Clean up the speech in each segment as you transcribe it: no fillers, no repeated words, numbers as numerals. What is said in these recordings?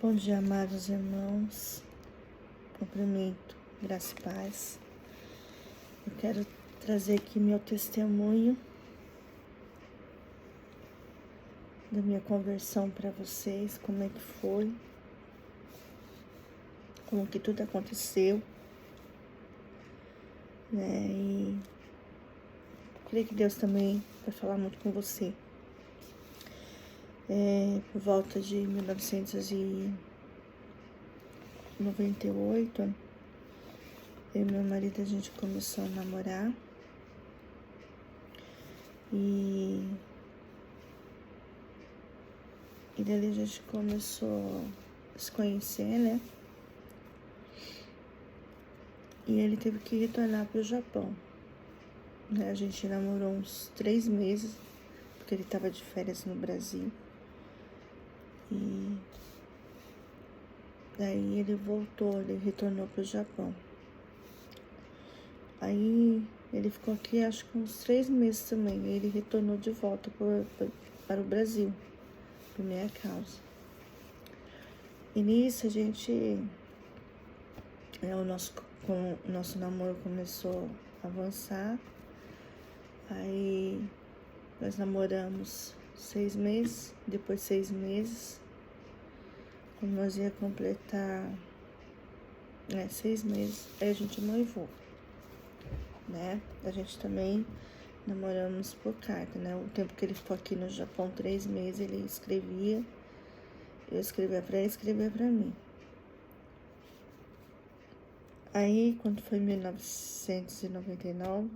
Bom dia, amados irmãos. Cumprimento, graça e paz. Eu quero trazer aqui meu testemunho da minha conversão para vocês, como é que foi, como que tudo aconteceu, né? E creio que Deus também vai falar muito com você. Por volta de 1998, eu e meu marido, a gente começou a namorar. E dali a gente começou a se conhecer, né? E ele teve que retornar para o Japão. A gente namorou uns 3 meses, porque ele estava de férias no Brasil. E daí ele voltou, ele retornou para o Japão. Aí ele ficou aqui acho que uns 3 meses também. E ele retornou de volta para o Brasil, por minha causa. E nisso a gente, o nosso namoro começou a avançar. Aí nós namoramos 6 meses, depois 6 meses, quando nós ia completar 6 meses, aí a gente noivou, né? A gente também namoramos por carta, né? O tempo que ele ficou aqui no Japão, 3 meses, ele escrevia, eu escrevia pra ele, escrevia pra mim. Aí, quando foi em 1999,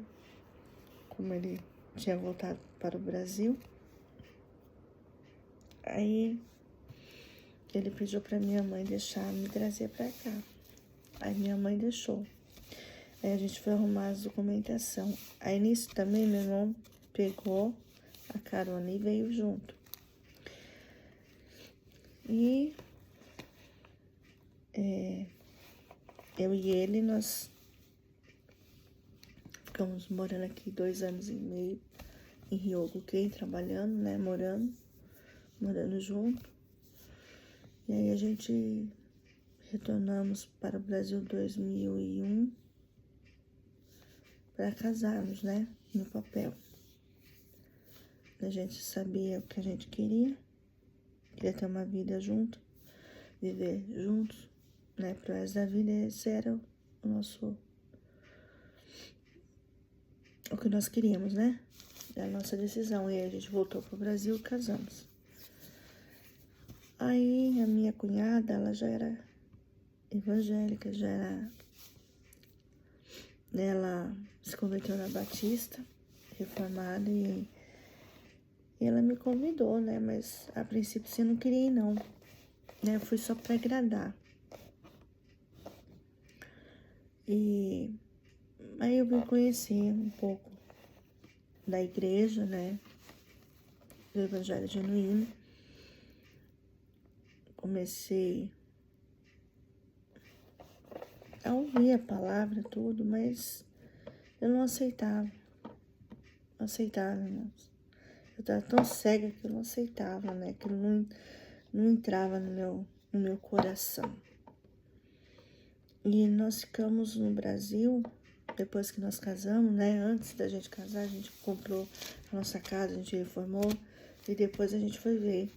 como ele tinha voltado para o Brasil, aí ele pediu pra minha mãe deixar me trazer pra cá. Aí minha mãe deixou. Aí a gente foi arrumar as documentação. Aí nisso também meu irmão pegou a carona e veio junto. E eu e ele, nós ficamos morando aqui 2 anos e meio em Ryogoku, trabalhando, né, morando junto. E aí a gente retornamos para o Brasil em 2001 para casarmos, né, no papel. A gente sabia o que a gente queria ter uma vida junto, viver juntos, né, pro resto da vida. Esse era o que nós queríamos, né, a nossa decisão. E aí a gente voltou pro Brasil e casamos. Aí a minha cunhada, ela já era evangélica, ela se converteu na Batista, reformada, e ela me convidou, né, mas a princípio você não queria ir não, né, eu fui só para agradar. E aí eu vim conhecer um pouco da igreja, né, do Evangelho Genuíno. Comecei a ouvir a palavra, tudo, mas eu não aceitava. Não aceitava, irmãos. Eu estava tão cega que eu não aceitava, né, que não entrava no meu coração. E nós ficamos no Brasil, depois que nós casamos, né? Antes da gente casar, a gente comprou a nossa casa, a gente reformou. E depois a gente foi ver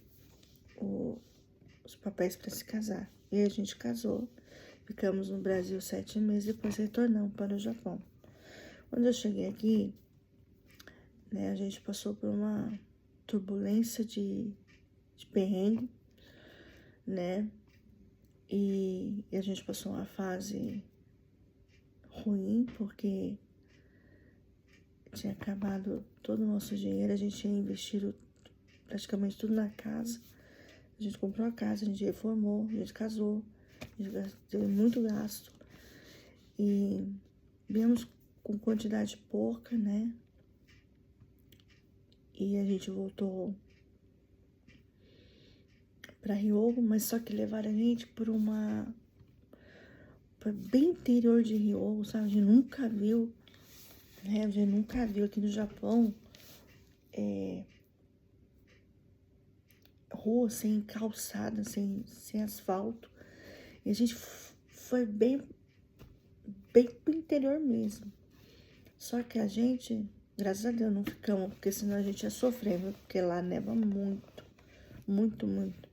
os papéis para se casar. E a gente casou. Ficamos no Brasil 7 meses, depois retornamos para o Japão. Quando eu cheguei aqui, né? A gente passou por uma turbulência de perrengue, né? E a gente passou uma fase ruim, porque tinha acabado todo o nosso dinheiro, a gente tinha investido praticamente tudo na casa. A gente comprou a casa, a gente reformou, a gente casou, a gente teve muito gasto. E viemos com quantidade pouca, né? E a gente voltou para Ryogo, mas só que levaram a gente para bem interior de Ryogo, sabe? A gente nunca viu, né? A gente nunca viu aqui no Japão rua, sem calçada, sem asfalto. E a gente foi bem pro interior mesmo. Só que a gente, graças a Deus, não ficamos, porque senão a gente ia sofrer, viu? Porque lá neva muito, muito, muito.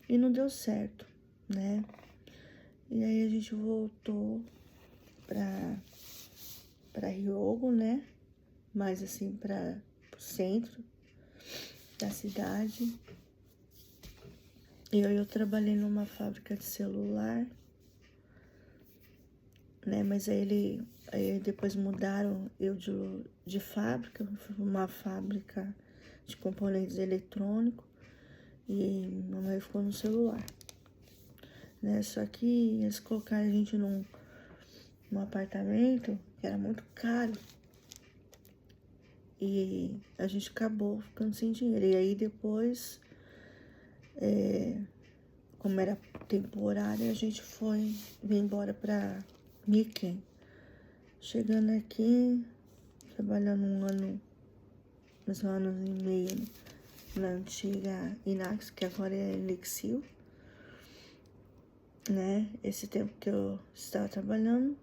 E não deu certo, né? E aí a gente voltou pra Hyogo, né? Mais assim, pro centro da cidade. E aí eu trabalhei numa fábrica de celular, né? Mas aí depois mudaram eu de fábrica, fui pra uma fábrica de componentes eletrônicos e mamãe ficou no celular, né? Só que eles colocaram a gente num apartamento que era muito caro e a gente acabou ficando sem dinheiro. E aí depois, como era temporária, a gente veio embora pra Miken. Chegando aqui, trabalhando mais um ano e meio na antiga Inax, que agora é Elixir, né? Esse tempo que eu estava trabalhando,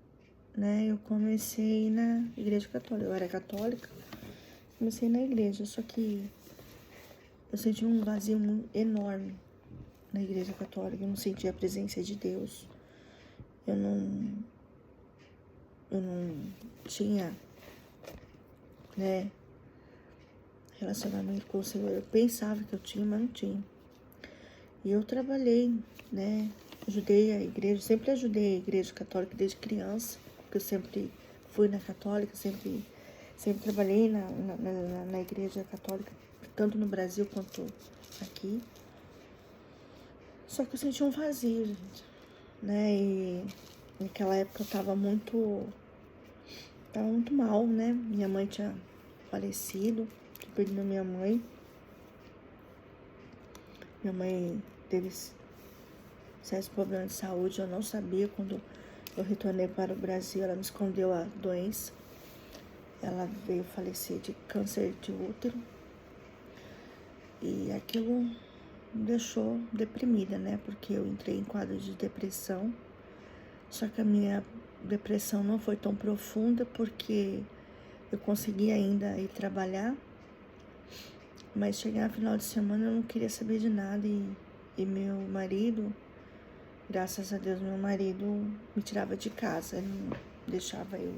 né? Eu comecei na igreja católica. Eu era católica, comecei na igreja, só que eu senti um vazio enorme na igreja católica. Eu não sentia a presença de Deus. Eu não tinha, né, relacionamento com o Senhor. Eu pensava que eu tinha, mas não tinha. E eu trabalhei, né, ajudei a igreja, sempre ajudei a igreja católica desde criança, porque eu sempre fui na católica, sempre trabalhei na igreja católica, tanto no Brasil quanto aqui. Só que eu senti um vazio, gente, né, e naquela época eu tava muito mal, né, minha mãe tinha falecido, eu perdi minha mãe. Minha mãe teve sérios problemas de saúde, eu não sabia. Quando eu retornei para o Brasil, ela me escondeu a doença. Ela veio falecer de câncer de útero. E aquilo me deixou deprimida, né? Porque eu entrei em quadro de depressão. Só que a minha depressão não foi tão profunda, porque eu consegui ainda ir trabalhar. Mas chegar no final de semana eu não queria saber de nada. E meu marido, graças a Deus, meu marido me tirava de casa, ele não deixava eu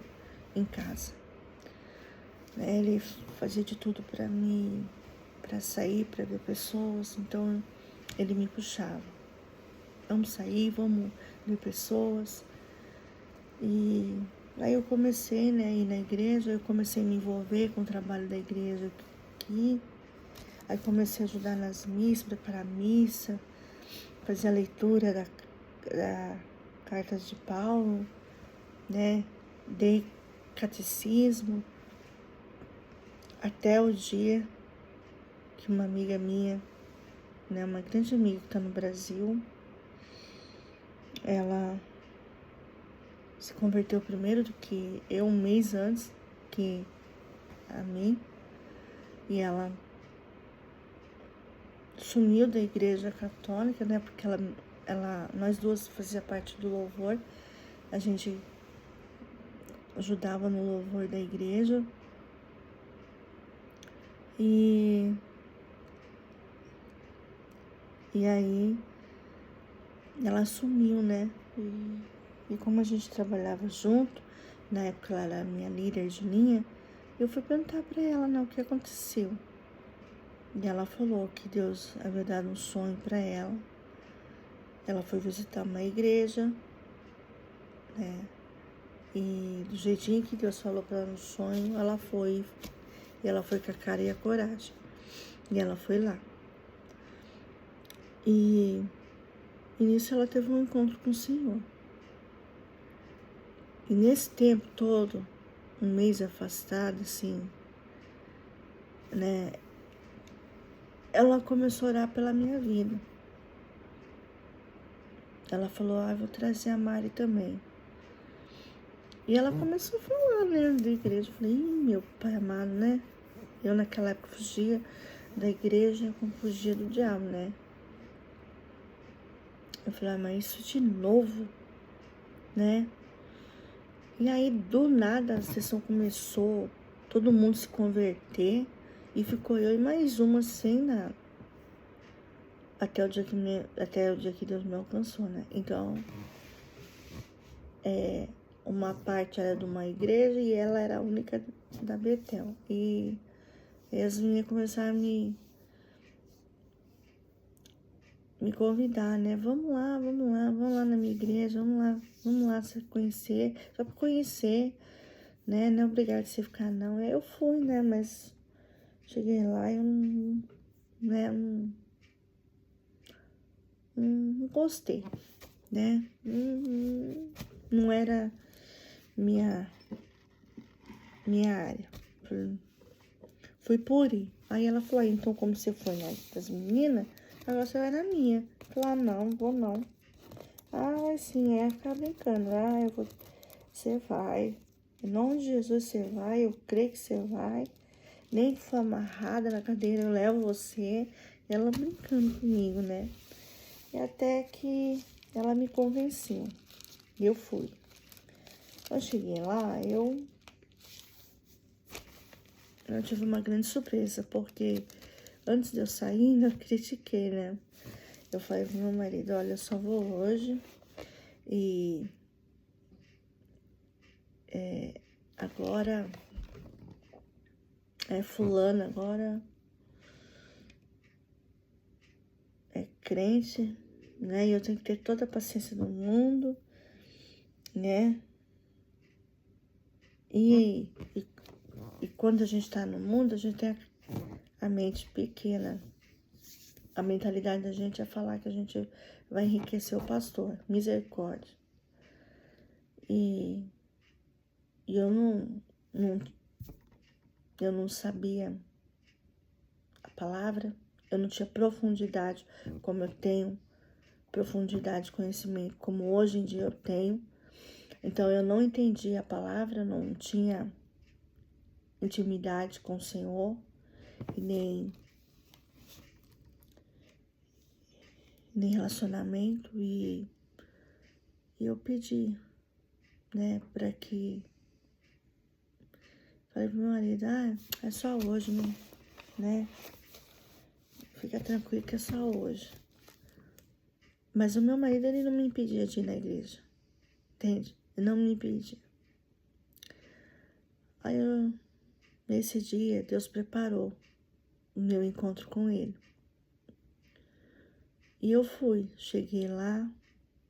em casa. Ele fazia de tudo pra sair, pra ver pessoas, então ele me puxava. Vamos sair, vamos ver pessoas. E aí eu comecei, né, a ir na igreja, eu comecei a me envolver com o trabalho da igreja aqui. Aí comecei a ajudar nas missas, preparar a missa, fazer a leitura da Cartas de Paulo, né? Dei catecismo, até o dia que uma amiga minha, né, uma grande amiga que está no Brasil, ela se converteu primeiro do que eu, um mês antes que a mim, e ela sumiu da igreja católica, né, porque nós duas fazia parte do louvor, a gente ajudava no louvor da igreja. E aí ela sumiu, né? E como a gente trabalhava junto, na época ela era minha líder de linha, eu fui perguntar pra ela, né, o que aconteceu. E ela falou que Deus havia dado um sonho pra ela. Ela foi visitar uma igreja, né? E do jeitinho que Deus falou pra ela no sonho, ela foi. E ela foi com a cara e a coragem. E ela foi lá. E nisso ela teve um encontro com o Senhor. E nesse tempo todo, um mês afastada, assim, né? Ela começou a orar pela minha vida. Ela falou, vou trazer a Mari também. E ela começou a falar, né, da igreja. Eu falei, meu pai amado, né? Eu naquela época fugia da igreja como fugir do diabo, né? Eu falei, mas isso de novo, né? E aí, do nada, a sessão começou, todo mundo se converter, e ficou eu e mais uma sem nada. Até o dia que Deus me alcançou, né? Então, uma parte era de uma igreja e ela era a única da Betel. E as meninas começaram a me convidar, né? Vamos lá na minha igreja, vamos lá se conhecer, só pra conhecer, né? Não é obrigado a você ficar, não. Eu fui, né? Mas cheguei lá e eu não, né? Não gostei, né? Não era minha área. Fui por ir. Aí ela falou, então como você foi das meninas, agora você vai na minha. Eu falei, não vou não. Sim, ficar brincando. Eu vou. Você vai. Em nome de Jesus você vai, eu creio que você vai. Nem que for amarrada na cadeira, eu levo você. Ela brincando comigo, né? E até que ela me convenceu. E eu fui. Quando eu cheguei lá, eu tive uma grande surpresa, porque antes de eu sair, eu critiquei, né? Eu falei pro meu marido, olha, eu só vou hoje e agora fulano agora é crente, né? E eu tenho que ter toda a paciência do mundo, né? E quando a gente tá no mundo, a gente tem a mente pequena. A mentalidade da gente é falar que a gente vai enriquecer o pastor. Misericórdia. E eu não sabia a palavra, eu não tinha profundidade como eu tenho, profundidade de conhecimento como hoje em dia eu tenho. Então eu não entendia a palavra, não tinha intimidade com o Senhor, e nem relacionamento, e eu pedi, né, para que... Falei pro meu marido, é só hoje, né? Fica tranquilo que é só hoje. Mas o meu marido, ele não me impedia de ir na igreja, entende? Ele não me impedia. Aí, nesse dia, Deus preparou o meu encontro com ele. E eu fui, cheguei lá,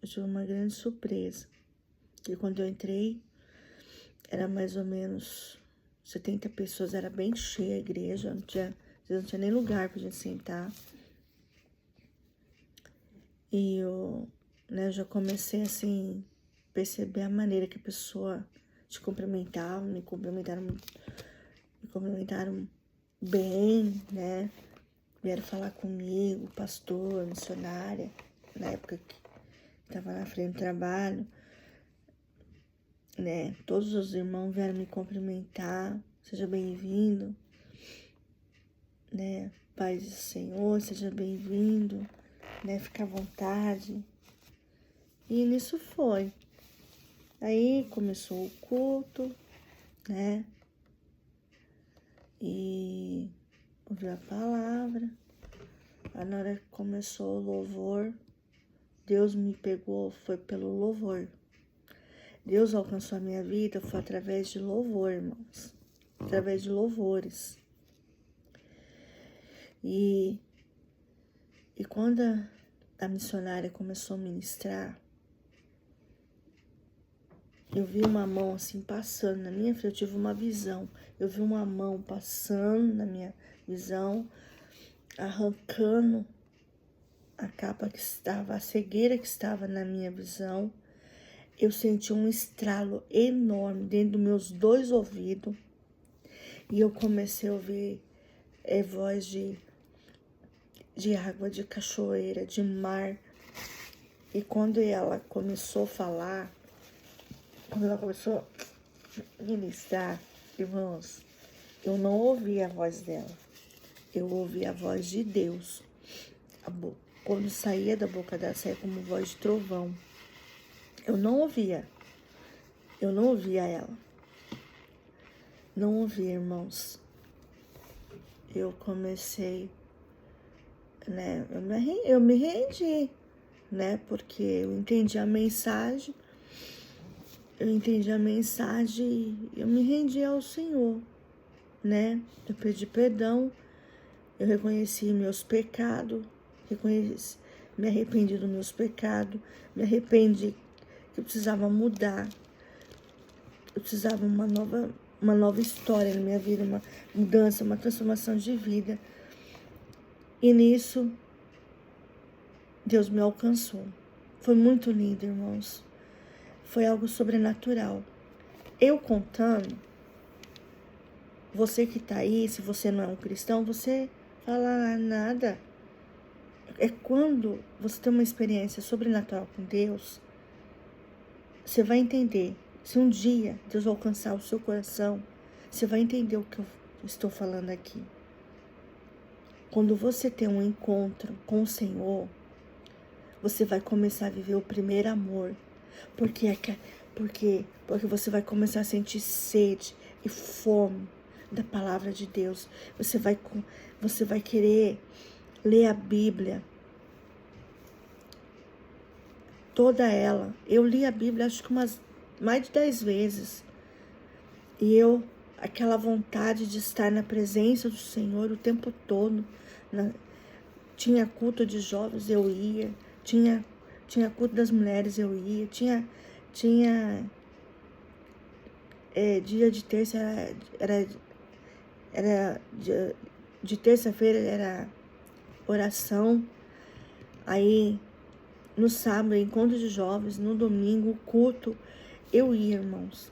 eu tive uma grande surpresa. E quando eu entrei, era mais ou menos 70 pessoas, era bem cheia a igreja, não tinha nem lugar pra gente sentar. E eu, né, já comecei assim, perceber a maneira que a pessoa te cumprimentava, me cumprimentaram bem, né? Vieram falar comigo, pastor, missionária, na época que estava na frente do trabalho, né? Todos os irmãos vieram me cumprimentar, seja bem-vindo, né? Paz do Senhor, seja bem-vindo, né? Fica à vontade. E nisso foi. Aí começou o culto, né? E ouvi a palavra. Aí na hora que começou o louvor, Deus me pegou, foi pelo louvor. Deus alcançou a minha vida, foi através de louvor, irmãos. Através de louvores. E quando a missionária começou a ministrar, eu vi uma mão assim passando na minha frente, eu tive uma visão. Eu vi uma mão passando na minha visão, arrancando a capa que estava, a cegueira que estava na minha visão. Eu senti um estralo enorme dentro dos meus 2 ouvidos. E eu comecei a ouvir voz de água, de cachoeira, de mar. E quando ela começou a falar, quando ela começou a ministrar, irmãos, eu não ouvi a voz dela. eu ouvi a voz de Deus. Quando saía da boca dela, saía como voz de trovão. Eu não ouvia ela. Não ouvia, irmãos. Eu comecei, né? Eu me rendi, né? Porque eu entendi a mensagem. Eu me rendi ao Senhor, né? Eu pedi perdão. Eu reconheci meus pecados. Me arrependi dos meus pecados. Me arrependi que eu precisava mudar. Eu precisava uma nova história na minha vida, uma mudança, uma transformação de vida. E nisso, Deus me alcançou. Foi muito lindo, irmãos. Foi algo sobrenatural. Eu contando, você que tá aí, se você não é um cristão, você fala nada. É quando você tem uma experiência sobrenatural com Deus, você vai entender. Se um dia Deus alcançar o seu coração, você vai entender o que eu estou falando aqui. Quando você tem um encontro com o Senhor, você vai começar a viver o primeiro amor. Porque você vai começar a sentir sede e fome da palavra de Deus. Você vai querer ler a Bíblia, toda ela. Eu li a Bíblia acho que mais de 10 vezes. E aquela vontade de estar na presença do Senhor o tempo todo. Tinha culto de jovens, eu ia. Tinha culto das mulheres, eu ia. Tinha dia de terça, era de terça-feira era oração. Aí no sábado, encontro de jovens, no domingo, culto. Eu ia, irmãos.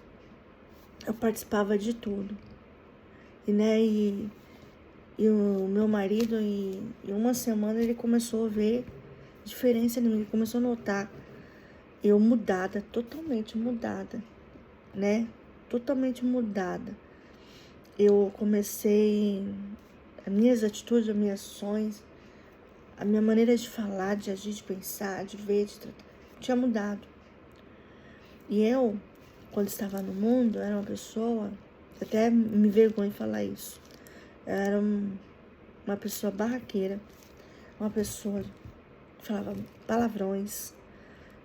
Eu participava de tudo. E o meu marido, em uma semana, ele começou a ver diferença em mim. Ele começou a notar eu mudada, totalmente mudada, né? Totalmente mudada. Eu comecei, as minhas atitudes, as minhas ações, a minha maneira de falar, de agir, de pensar, de ver, de tratar, tinha mudado. E eu, quando estava no mundo, era uma pessoa, até me vergonho de falar isso, eu era uma pessoa barraqueira, uma pessoa que falava palavrões,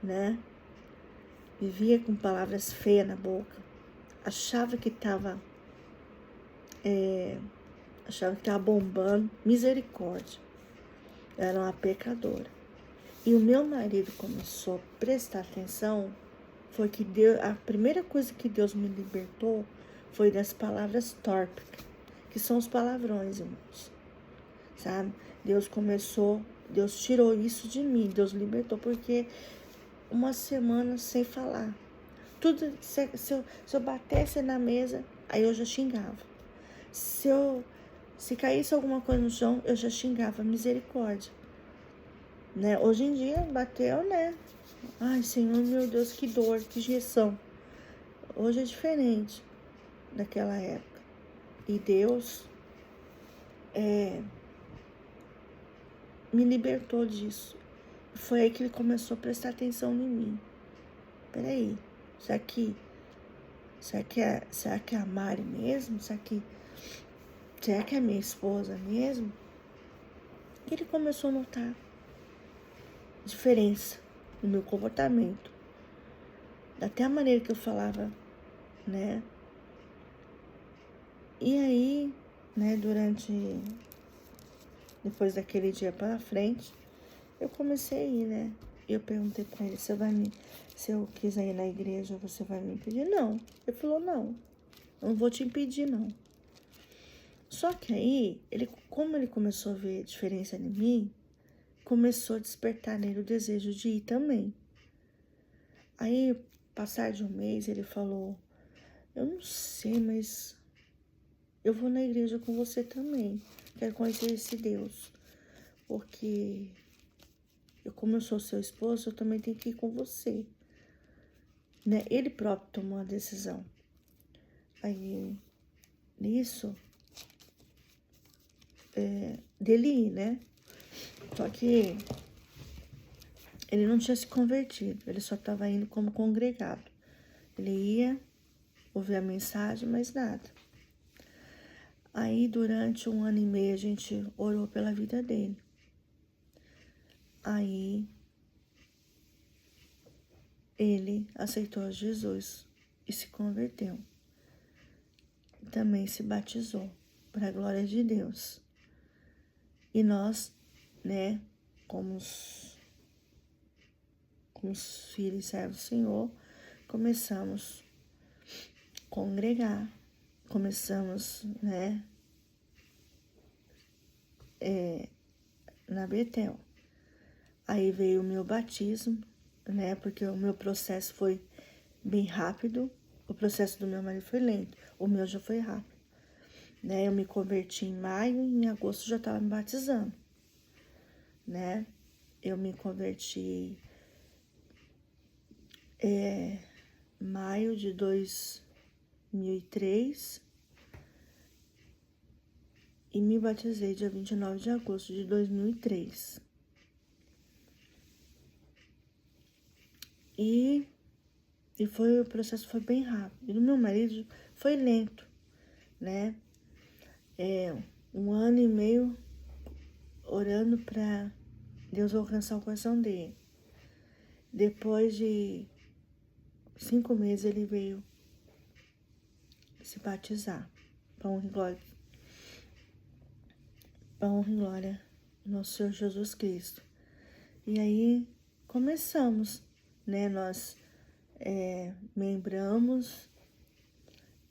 né? Vivia com palavras feias na boca, achava que estava bombando, misericórdia. Eu era uma pecadora. E o meu marido começou a prestar atenção, foi que a primeira coisa que Deus me libertou foi das palavras torpes, que são os palavrões, irmãos, sabe? Deus tirou isso de mim, Deus libertou, porque uma semana sem falar, tudo, se eu batesse na mesa, aí eu já xingava, se caísse alguma coisa no chão, eu já xingava, misericórdia, né? Hoje em dia, bateu, né? Ai, Senhor, meu Deus, que dor, que injeção. Hoje é diferente daquela época. E Deus me libertou disso. Foi aí que Ele começou a prestar atenção em mim. Peraí, será que é a Mari mesmo? Será que é minha esposa mesmo? E Ele começou a notar diferença no meu comportamento. Até a maneira que eu falava, né? E aí, né, depois daquele dia pra frente, eu comecei a ir, né? E eu perguntei pra ele, se eu quiser ir na igreja, você vai me impedir? Não. Ele falou, não vou te impedir, não. Só que aí, como ele começou a ver diferença em mim, começou a despertar nele o desejo de ir também. Aí, passar de um mês, ele falou, eu não sei, mas eu vou na igreja com você também. Quero conhecer esse Deus. Porque como eu sou seu esposo, eu também tenho que ir com você. Né? Ele próprio tomou a decisão. Aí, nisso, dele ir, né? Só que ele não tinha se convertido, ele só estava indo como congregado. Ele ia ouvir a mensagem, mas nada. Aí, durante 1 ano e meio, a gente orou pela vida dele. Aí, ele aceitou Jesus e se converteu. Também se batizou, para a glória de Deus. E nós, né, como os filhos e servos do Senhor, começamos a congregar, começamos, né, na Betel. Aí veio o meu batismo, né, porque o meu processo foi bem rápido, o processo do meu marido foi lento, o meu já foi rápido, né, eu me converti em maio e em agosto já estava me batizando, né, eu me converti maio de 2003 e me batizei dia 29 de agosto de 2003. E o processo foi bem rápido. E o meu marido foi lento, né? 1 ano e meio orando para Deus alcançar o coração dele. Depois de 5 meses ele veio se batizar. Para honra e glória do nosso Senhor Jesus Cristo. E aí começamos, né? Nós membramos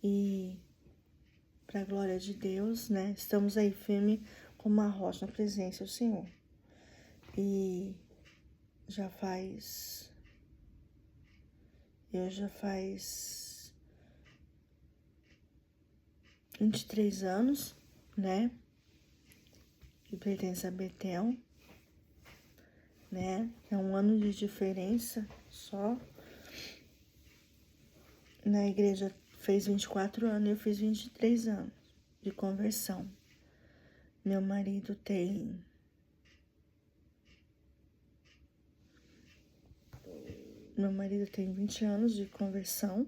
e, para a glória de Deus, né? Estamos aí firme como uma rocha na presença do Senhor. E já faz 23 anos, né? Que pertence a Betel, né? É 1 ano de diferença só. Na igreja fez 24 anos e eu fiz 23 anos de conversão. Meu marido tem 20 anos de conversão,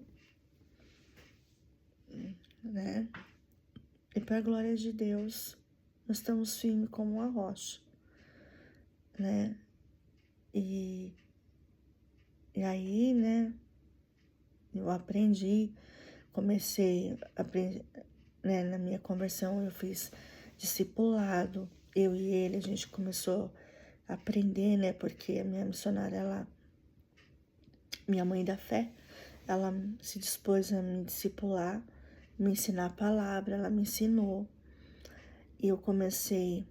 né? E para a glória de Deus, nós estamos firmes como uma rocha, né? E aí, né? Eu comecei a aprender, né? Na minha conversão eu fiz discipulado, eu e ele, a gente começou a aprender, né? Porque a minha missionária, minha mãe da fé, ela se dispôs a me discipular, me ensinar a palavra, ela me ensinou. E eu comecei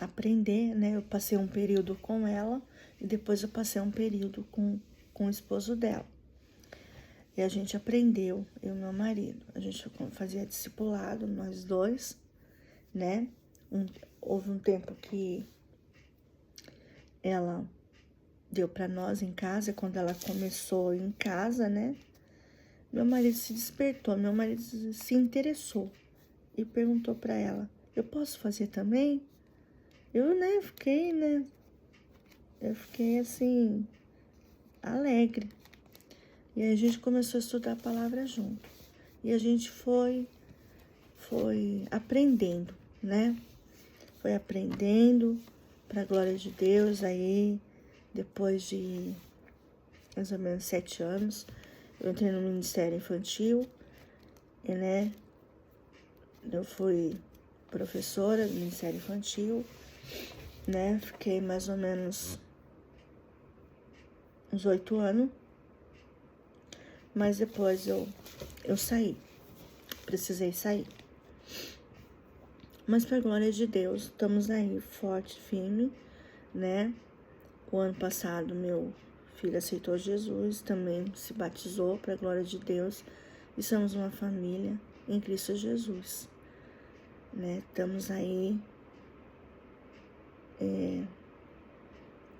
a aprender, né? Eu passei um período com ela e depois eu passei um período com o esposo dela. E a gente aprendeu, eu e meu marido. A gente fazia discipulado, nós dois, né? Houve um tempo que ela deu para nós em casa, quando ela começou em casa, né? Meu marido se despertou, meu marido se interessou e perguntou para ela: eu posso fazer também? Eu fiquei assim, alegre. E aí a gente começou a estudar a palavra junto. E a gente foi aprendendo, né? Foi aprendendo para a glória de Deus. Aí, depois de mais ou menos 7 anos, eu entrei no Ministério Infantil, e, né? Eu fui professora do Ministério Infantil, né? Fiquei mais ou menos uns 8 anos, mas depois eu saí, precisei sair. Mas para a glória de Deus, estamos aí forte, firme, né? O ano passado meu filho aceitou Jesus, também se batizou para a glória de Deus, e somos uma família em Cristo Jesus, né? Estamos aí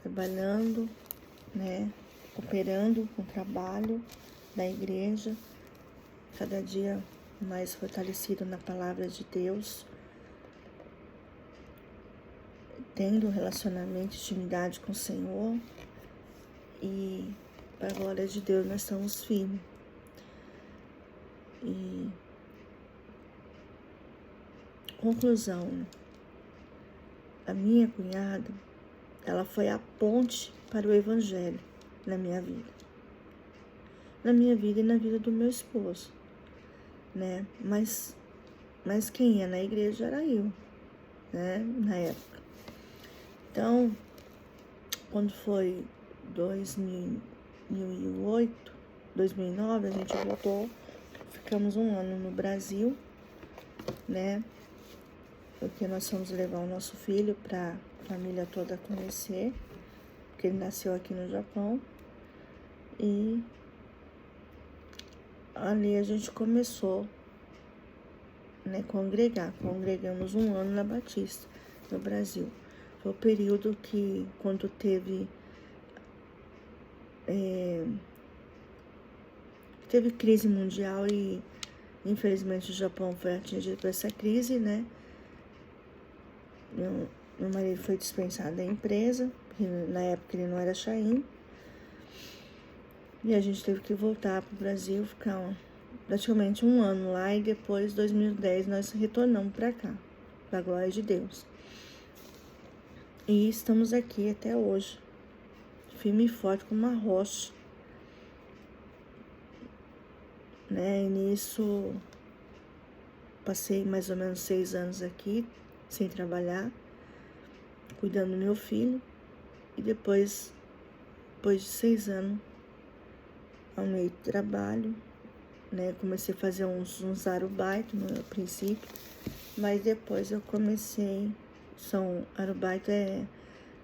trabalhando, né? Operando com o trabalho da igreja, cada dia mais fortalecido na palavra de Deus, tendo relacionamento, intimidade com o Senhor. E, para a glória de Deus, nós estamos firmes. E, conclusão, a minha cunhada, ela foi a ponte para o Evangelho na minha vida. Na minha vida e na vida do meu esposo, né? Mas quem ia na igreja era eu, né? Na época. Então, quando foi 2008, 2009, a gente voltou, ficamos um ano no Brasil, né? Porque nós fomos levar o nosso filho para a família toda conhecer, porque ele nasceu aqui no Japão. E ali a gente começou, né, congregamos um ano na Batista, no Brasil. Foi o período que, quando teve crise mundial e, infelizmente, o Japão foi atingido por essa crise, né? Meu marido foi dispensado da empresa, porque na época ele não era Chain. E a gente teve que voltar para o Brasil, ficar praticamente um ano lá, e depois, 2010, nós retornamos para cá, para a glória de Deus. E estamos aqui até hoje, firme e forte como uma rocha, né? E nisso, passei mais ou menos 6 anos aqui, sem trabalhar, cuidando do meu filho. E depois de 6 anos, arrumei trabalho, né? Comecei a fazer uns arubaito no princípio, mas depois eu comecei, arubaito é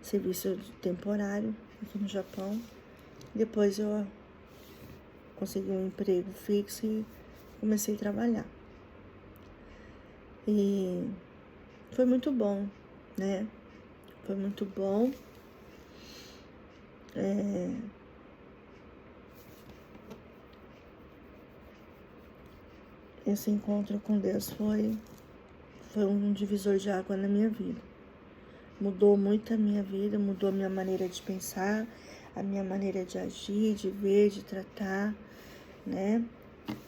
serviço temporário aqui no Japão. Depois eu consegui um emprego fixo e comecei a trabalhar. E foi muito bom, né? Foi muito bom. Esse encontro com Deus foi um divisor de água na minha vida. Mudou muito a minha vida, mudou a minha maneira de pensar, a minha maneira de agir, de ver, de tratar, né?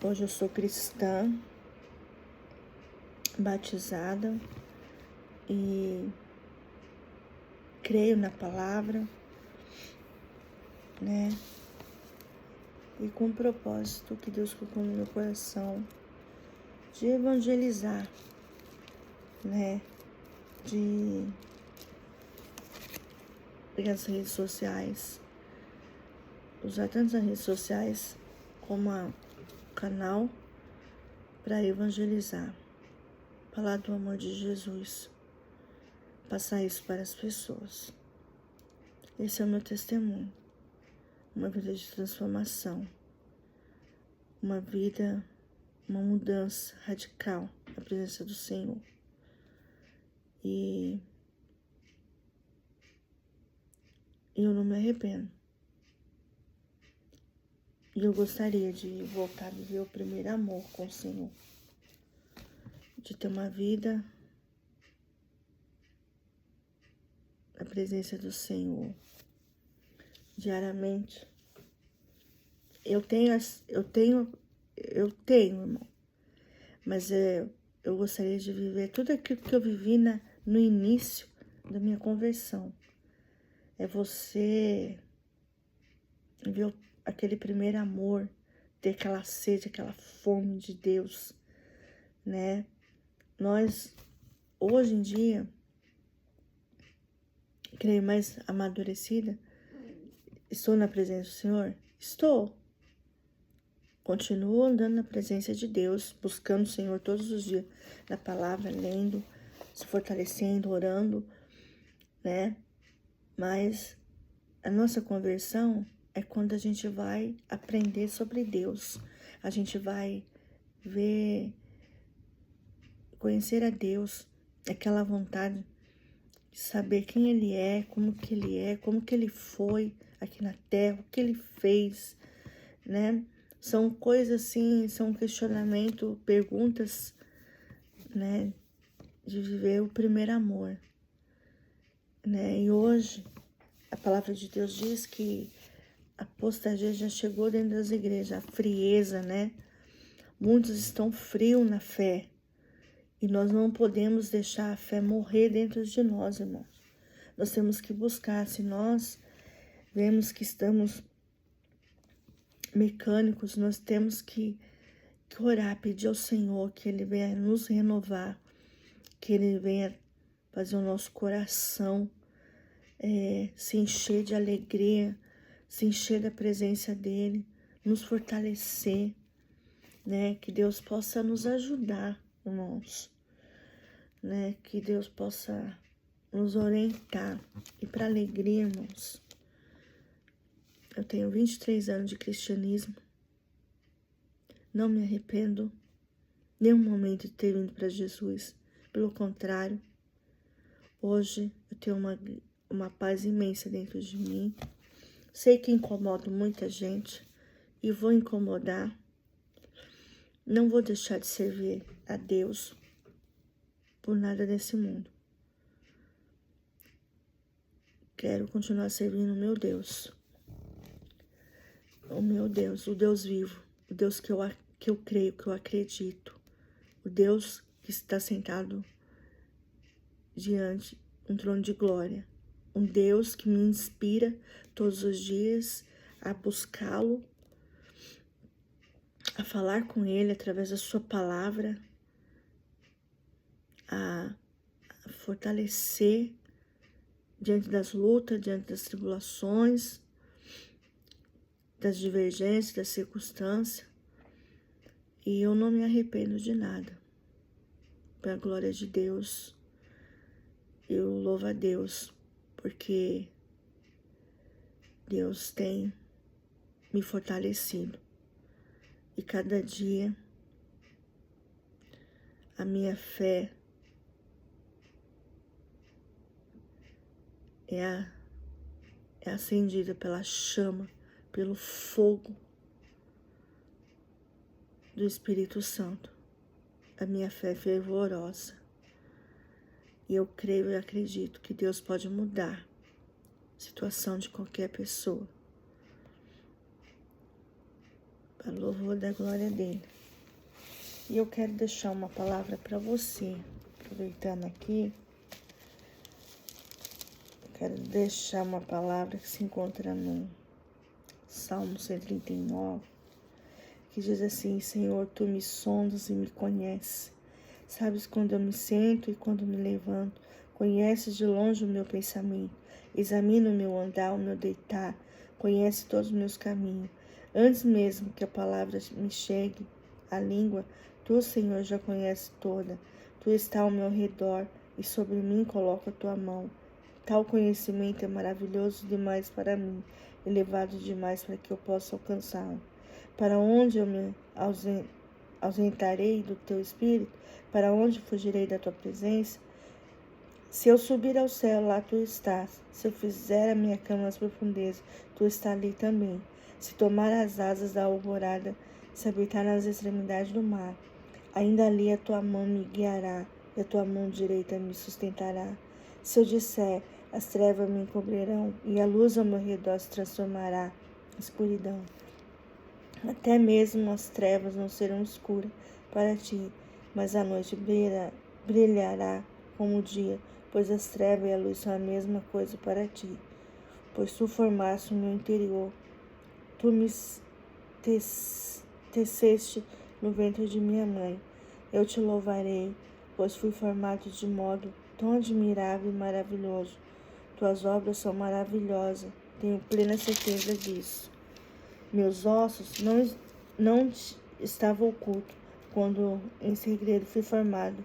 Hoje eu sou cristã, batizada e creio na palavra, né? E com o propósito que Deus colocou no meu coração de evangelizar, né? De pegar as redes sociais, usar tanto as redes sociais como o canal para evangelizar, falar do amor de Jesus, passar isso para as pessoas. Esse é o meu testemunho, uma vida de transformação, uma mudança radical na presença do Senhor. E eu não me arrependo. E eu gostaria de voltar a viver o primeiro amor com o Senhor. De ter uma vida na presença do Senhor. Diariamente. Eu tenho, irmão. Mas eu gostaria de viver tudo aquilo que eu vivi no início da minha conversão. É você ver aquele primeiro amor, ter aquela sede, aquela fome de Deus, né? Nós, hoje em dia, creio mais amadurecida, estou na presença do Senhor? Estou. Continuo andando na presença de Deus, buscando o Senhor todos os dias, na palavra, lendo, se fortalecendo, orando, né? Mas a nossa conversão é quando a gente vai aprender sobre Deus. A gente vai conhecer a Deus, aquela vontade de saber quem Ele é, como que Ele foi aqui na Terra, o que Ele fez, né? São coisas assim, são questionamento, perguntas, né? De viver o primeiro amor. né? E hoje, a palavra de Deus diz que a apostasia já chegou dentro das igrejas, a frieza, né? Muitos estão frios na fé. E nós não podemos deixar a fé morrer dentro de nós, irmãos. Nós temos que buscar. Se nós vemos que estamos mecânicos, nós temos que orar, pedir ao Senhor que Ele venha nos renovar, que Ele venha fazer o nosso coração se encher de alegria, se encher da presença dEle, nos fortalecer, né? Que Deus possa nos ajudar, irmãos, né? Que Deus possa nos orientar. E para alegria, irmãos, eu tenho 23 anos de cristianismo, não me arrependo nenhum momento de ter vindo para Jesus. Pelo contrário, hoje eu tenho uma paz imensa dentro de mim. Sei que incomodo muita gente e vou incomodar. Não vou deixar de servir a Deus por nada nesse mundo. Quero continuar servindo o meu Deus. O meu Deus, o Deus vivo, o Deus que eu creio, que eu acredito. O Deus que está sentado diante de um trono de glória. Um Deus que me inspira todos os dias a buscá-lo, a falar com Ele através da sua palavra, a fortalecer diante das lutas, diante das tribulações, das divergências, das circunstâncias. E eu não me arrependo de nada. Para a glória de Deus, eu louvo a Deus, porque Deus tem me fortalecido. E cada dia a minha fé é acendida pela chama, pelo fogo do Espírito Santo. A minha fé é fervorosa. E eu creio e acredito que Deus pode mudar a situação de qualquer pessoa. Para o louvor da glória dele. E eu quero deixar uma palavra para você. Aproveitando aqui, eu quero deixar uma palavra que se encontra no Salmo 139, que diz assim: Senhor, tu me sondas e me conheces. Sabes quando eu me sento e quando me levanto. Conheces de longe o meu pensamento. Examina o meu andar, o meu deitar. Conhece todos os meus caminhos. Antes mesmo que a palavra me chegue à língua, tu, Senhor, já conheces toda. Tu está ao meu redor e sobre mim coloca a tua mão. Tal conhecimento é maravilhoso demais para mim, elevado demais para que eu possa alcançá-lo. Para onde eu me ausentarei do teu espírito? Para onde fugirei da tua presença? Se eu subir ao céu, lá tu estás. Se eu fizer a minha cama nas profundezas, tu estás ali também. Se tomar as asas da alvorada, se habitar nas extremidades do mar, ainda ali a tua mão me guiará e a tua mão direita me sustentará. Se eu disser, as trevas me encobrirão e a luz ao meu redor se transformará em escuridão. Até mesmo as trevas não serão escuras para ti, mas a noite brilhará como o dia, pois as trevas e a luz são a mesma coisa para ti. Pois tu formaste o meu interior, tu me teceste no ventre de minha mãe. Eu te louvarei, pois fui formado de modo tão admirável e maravilhoso. Tuas obras são maravilhosas, tenho plena certeza disso. Meus ossos não estavam ocultos quando em segredo fui formado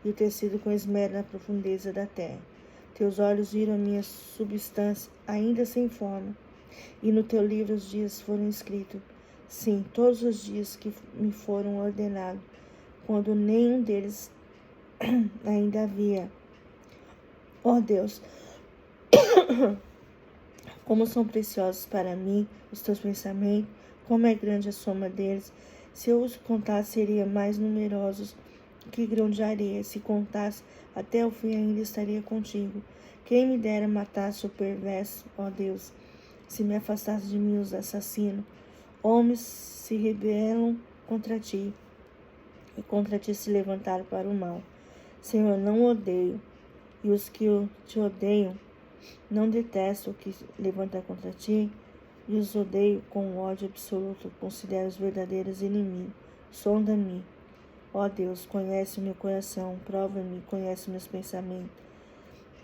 e o tecido com esmero na profundeza da terra. Teus olhos viram a minha substância ainda sem forma, e no teu livro os dias foram escritos. Sim, todos os dias que me foram ordenados, quando nenhum deles ainda havia. Ó Deus, como são preciosos para mim os teus pensamentos, como é grande a soma deles. Se eu os contasse, seriam mais numerosos que grão de areia. Se contasse até o fim, ainda estaria contigo. Quem me dera matasse o perverso, ó Deus, se me afastasse de mim os assassinos. Homens se rebelam contra ti, e contra ti se levantaram para o mal. Senhor, não odeio, e os que te odeiam não detesto o que levanta contra ti, e os odeio com ódio absoluto. Considero os verdadeiros inimigos. Sonda-me, ó Deus, conhece o meu coração, prova-me, conhece meus pensamentos.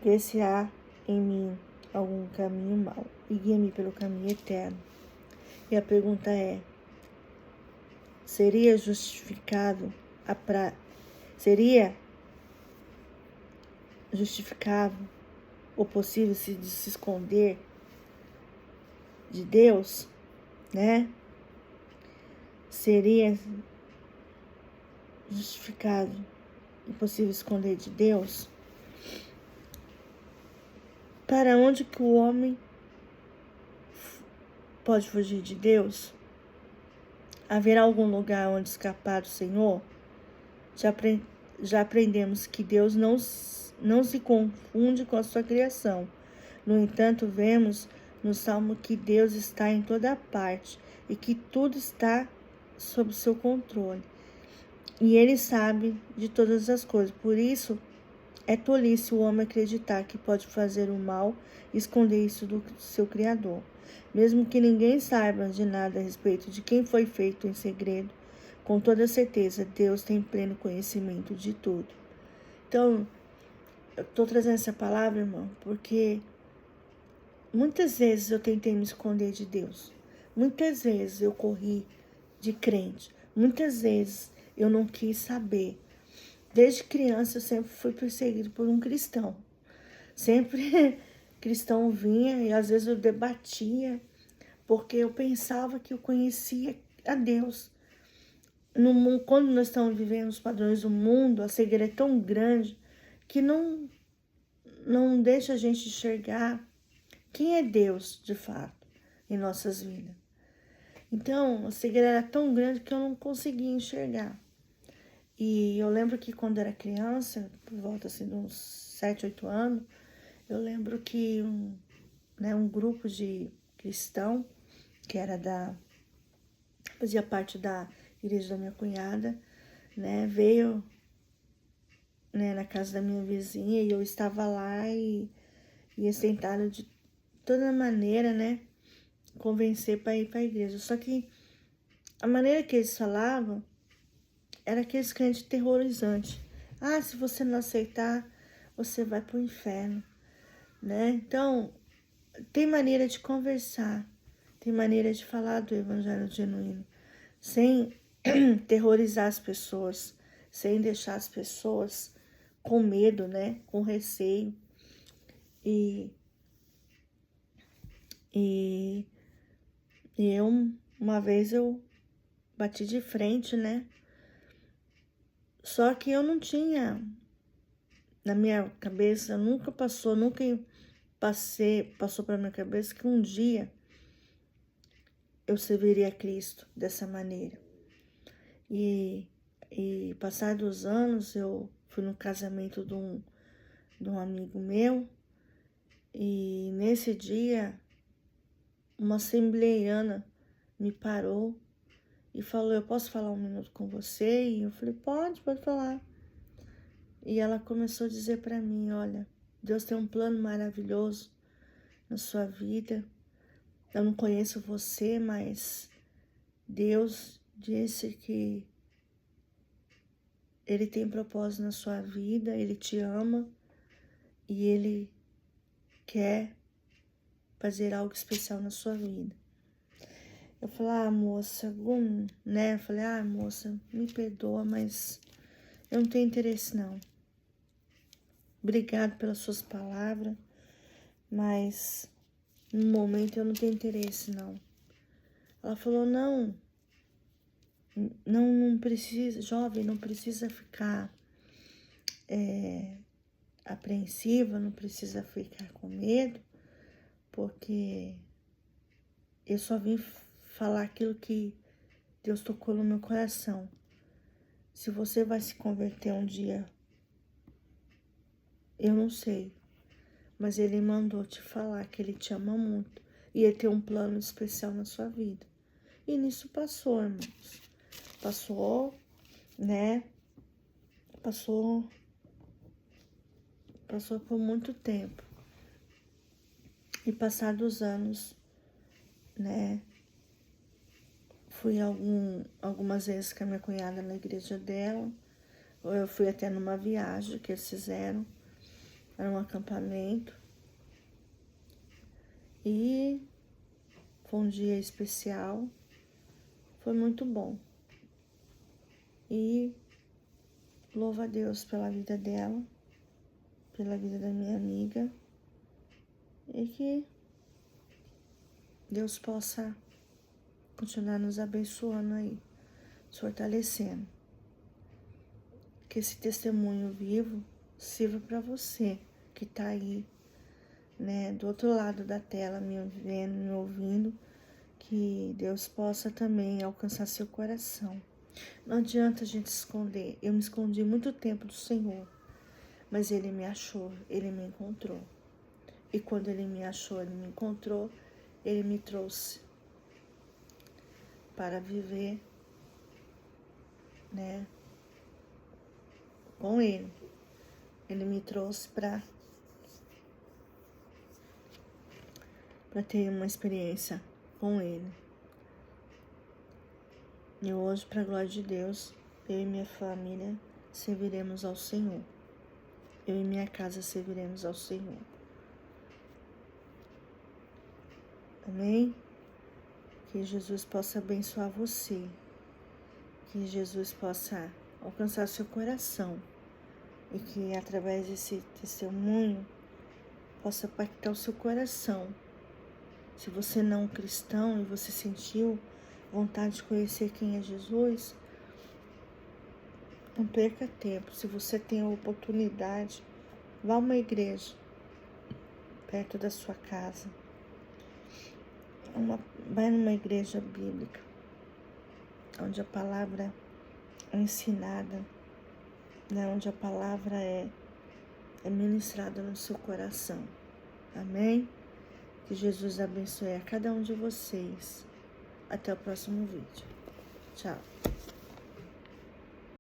Vê se há em mim algum caminho mau, e guia-me pelo caminho eterno. E a pergunta é: seria justificável ou possível de se esconder de Deus, né? Seria justificado e possível esconder de Deus? Para onde que o homem pode fugir de Deus? Haverá algum lugar onde escapar do Senhor? Já aprendemos que Deus não se confunde com a sua criação. No entanto, vemos no Salmo que Deus está em toda parte e que tudo está sob seu controle. E Ele sabe de todas as coisas. Por isso, é tolice o homem acreditar que pode fazer o mal e esconder isso do seu Criador. Mesmo que ninguém saiba de nada a respeito de quem foi feito em segredo, com toda certeza, Deus tem pleno conhecimento de tudo. Então, eu estou trazendo essa palavra, irmão, porque muitas vezes eu tentei me esconder de Deus. Muitas vezes eu corri de crente. Muitas vezes eu não quis saber. Desde criança eu sempre fui perseguido por um cristão. Sempre cristão vinha e às vezes eu debatia, porque eu pensava que eu conhecia a Deus. No mundo, quando nós estamos vivendo os padrões do mundo, a cegueira é tão grande que não deixa a gente enxergar quem é Deus de fato em nossas vidas. Então, a cegueira era tão grande que eu não conseguia enxergar. E eu lembro que quando era criança, por volta assim, de uns 7, 8 anos, eu lembro que um grupo de cristão, que fazia parte da igreja da minha cunhada, né, veio, né, na casa da minha vizinha, e eu estava lá e eles tentaram de toda maneira, né, convencer para ir para a igreja. Só que a maneira que eles falavam era aqueles crentes terrorizantes. Ah, se você não aceitar, você vai para o inferno, né? Então, tem maneira de conversar, tem maneira de falar do evangelho genuíno, sem terrorizar as pessoas, sem deixar as pessoas com medo, né? Com receio. E uma vez eu bati de frente, né? Só que eu não tinha, na minha cabeça, passou para minha cabeça que um dia eu serviria a Cristo dessa maneira. E passados os anos, eu fui no casamento de um amigo meu, e nesse dia, uma assembleiana me parou e falou: eu posso falar 1 minuto com você? E eu falei: pode falar. E ela começou a dizer para mim: olha, Deus tem um plano maravilhoso na sua vida. Eu não conheço você, mas Deus disse que Ele tem propósito na sua vida, Ele te ama e Ele quer fazer algo especial na sua vida. Eu falei: moça, né? Eu falei: moça, me perdoa, mas eu não tenho interesse, não. Obrigado pelas suas palavras, mas no momento eu não tenho interesse, não. Ela falou: não precisa, jovem, não precisa ficar apreensiva, não precisa ficar com medo, porque eu só vim falar aquilo que Deus tocou no meu coração. Se você vai se converter um dia, eu não sei. Mas Ele mandou te falar que Ele te ama muito. E Ele tem um plano especial na sua vida. E nisso passou, irmãos. Passou, né? Passou por muito tempo. E passados os anos, né? Fui algumas vezes com a minha cunhada na igreja dela. Ou eu fui até numa viagem que eles fizeram. Era um acampamento. E foi um dia especial. Foi muito bom. E louvo a Deus pela vida dela, pela vida da minha amiga. E que Deus possa continuar nos abençoando aí, nos fortalecendo. Que esse testemunho vivo sirva para você que tá aí, né, do outro lado da tela, me vendo, me ouvindo, que Deus possa também alcançar seu coração. Não adianta a gente esconder. Eu me escondi muito tempo do Senhor, mas Ele me achou, Ele me encontrou. E quando Ele me achou, Ele me encontrou, Ele me trouxe para viver, né, com Ele. Ele me trouxe para ter uma experiência com Ele. E hoje, para a glória de Deus, eu e minha família serviremos ao Senhor. Eu e minha casa serviremos ao Senhor. Amém? Que Jesus possa abençoar você. Que Jesus possa alcançar seu coração. E que através desse testemunho possa impactar o seu coração. Se você não é um cristão e você sentiu vontade de conhecer quem é Jesus, não perca tempo. Se você tem a oportunidade, vá a uma igreja perto da sua casa. Vai numa igreja bíblica, onde a palavra é ensinada, né? Onde a palavra é ministrada no seu coração. Amém? Que Jesus abençoe a cada um de vocês. Até o próximo vídeo. Tchau.